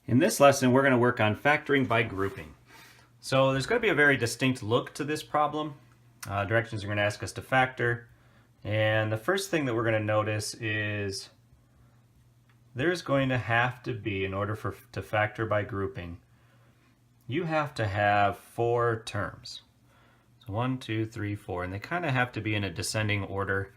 In this lesson, we're going to work on factoring by grouping. So there's going to be a very distinct look to this problem. Directions are going to ask us to factor. And the first thing that we're going to notice is there's going to have to be, in order to factor by grouping, you have to have 4 terms. So 1, 2, 3, 4, and they kind of have to be in a descending order.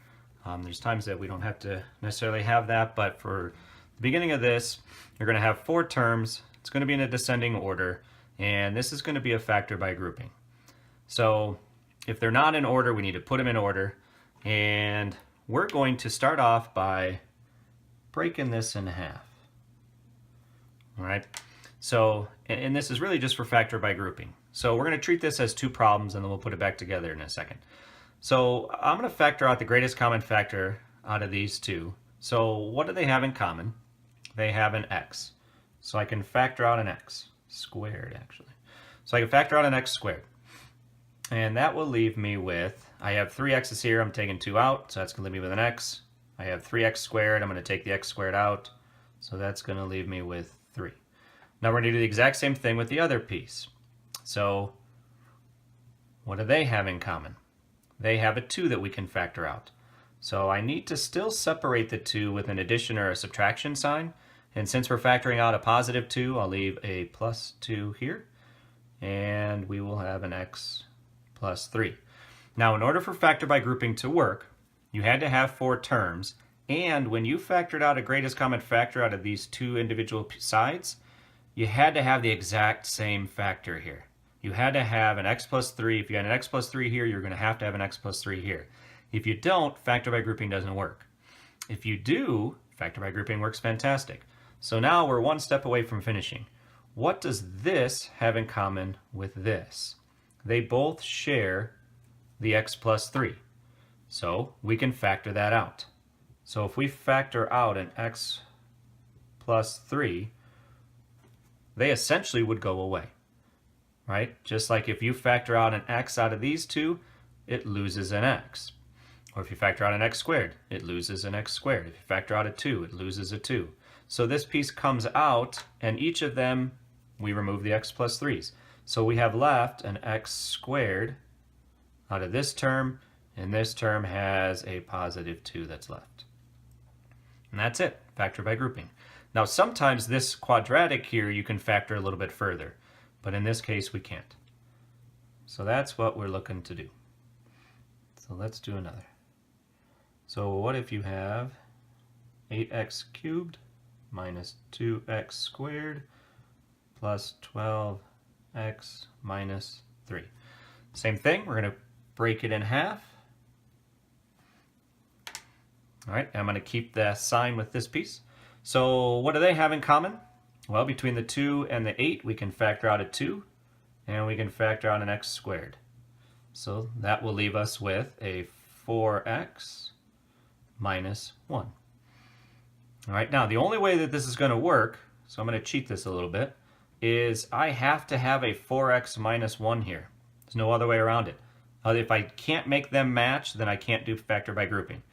There's times that we don't have to necessarily have that, but for the beginning of this, you're going to have 4 terms. It's going to be in a descending order, and this is going to be a factor by grouping. So if they're not in order, we need to put them in order, and we're going to start off by breaking this in half. All right, so, and this is really just for factor by grouping. So we're going to treat this as 2 problems, and then we'll put it back together in a second. So I'm going to factor out the greatest common factor out of these 2. So what do they have in common? They have an x. So I can factor out an x squared, actually. So I can factor out an x squared. And that will leave me with, I have 3 x's here, I'm taking 2 out, so that's going to leave me with an x. I have 3x squared, I'm going to take the x squared out, so that's going to leave me with 3. Now we're going to do the exact same thing with the other piece. So what do they have in common? They have a 2 that we can factor out. So I need to still separate the 2 with an addition or a subtraction sign. And since we're factoring out a positive 2, I'll leave a plus 2 here. And we will have an x plus 3. Now in order for factor by grouping to work, you had to have 4 terms. And when you factored out a greatest common factor out of these 2 individual sides, you had to have the exact same factor here. You had to have an x plus 3. If you had an x plus 3 here, you're going to have an x plus 3 here. If you don't, factor by grouping doesn't work. If you do, factor by grouping works fantastic. So now we're 1 step away from finishing. What does this have in common with this? They both share the x plus 3. So we can factor that out. So if we factor out an x plus 3, they essentially would go away. Right? Just like if you factor out an x out of these 2, it loses an x. Or if you factor out an x squared, it loses an x squared. If you factor out a 2, it loses a 2. So this piece comes out, and each of them, we remove the x plus 3's. So we have left an x squared out of this term, and this term has a positive 2 that's left. And that's it, factor by grouping. Now sometimes this quadratic here you can factor a little bit further, but in this case we can't. So that's what we're looking to do. So let's do another. So what if you have 8x cubed minus 2x squared plus 12x minus 3. Same thing, we're going to break it in half. All right, I'm going to keep the sign with this piece. So what do they have in common? Well, between the 2 and the 8, we can factor out a 2, and we can factor out an x squared. So that will leave us with a 4x minus 1. All right, now the only way that this is going to work, so I'm going to cheat this a little bit, is I have to have a 4x minus 1 here. There's no other way around it. If I can't make them match, then I can't do factor by grouping.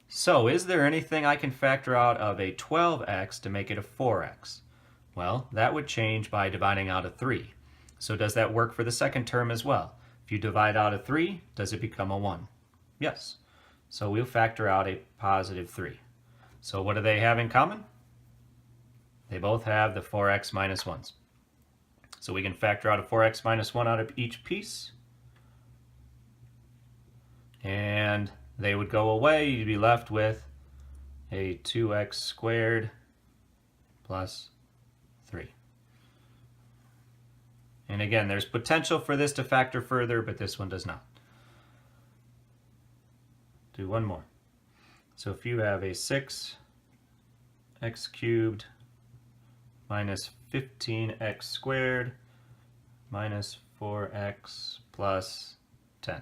So is there anything I can factor out of a 12x to make it a 4x? Well, that would change by dividing out a 3. So does that work for the second term as well? If you divide out a 3, does it become a 1? Yes. So we'll factor out a positive 3. So what do they have in common? They both have the 4x minus 1's. So we can factor out a 4x minus 1 out of each piece. And they would go away. You'd be left with a 2x squared plus 3. And again, there's potential for this to factor further, but this one does not. Do one more. So if you have a 6x cubed minus 15x squared minus 4x plus 10.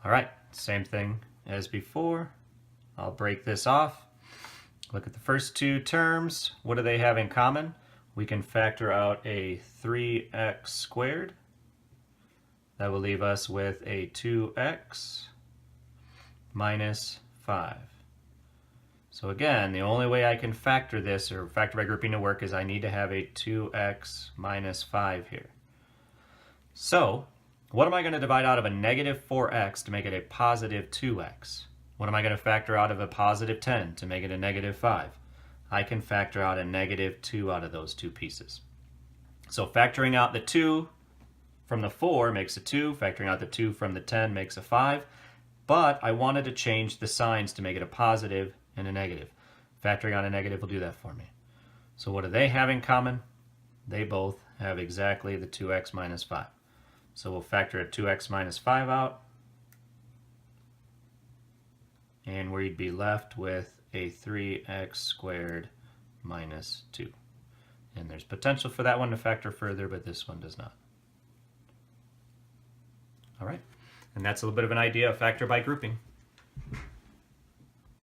All right, same thing as before. I'll break this off. Look at the first 2 terms. What do they have in common? We can factor out a 3x squared. That will leave us with a 2x minus 5. So again, the only way I can factor this or factor by grouping to work is I need to have a 2x minus 5 here. So what am I going to divide out of a negative 4x to make it a positive 2x? What am I going to factor out of a positive 10 to make it a negative 5? I can factor out a negative 2 out of those two pieces. So factoring out the 2 from the 4 makes a 2, factoring out the 2 from the 10 makes a 5, but I wanted to change the signs to make it a positive and a negative. Factoring out a negative will do that for me. So what do they have in common? They both have exactly the 2x minus 5. So we'll factor a 2x minus 5 out, and we'd be left with a 3x squared minus 2. And there's potential for that one to factor further, but this one does not. All right, and that's a little bit of an idea of factor by grouping.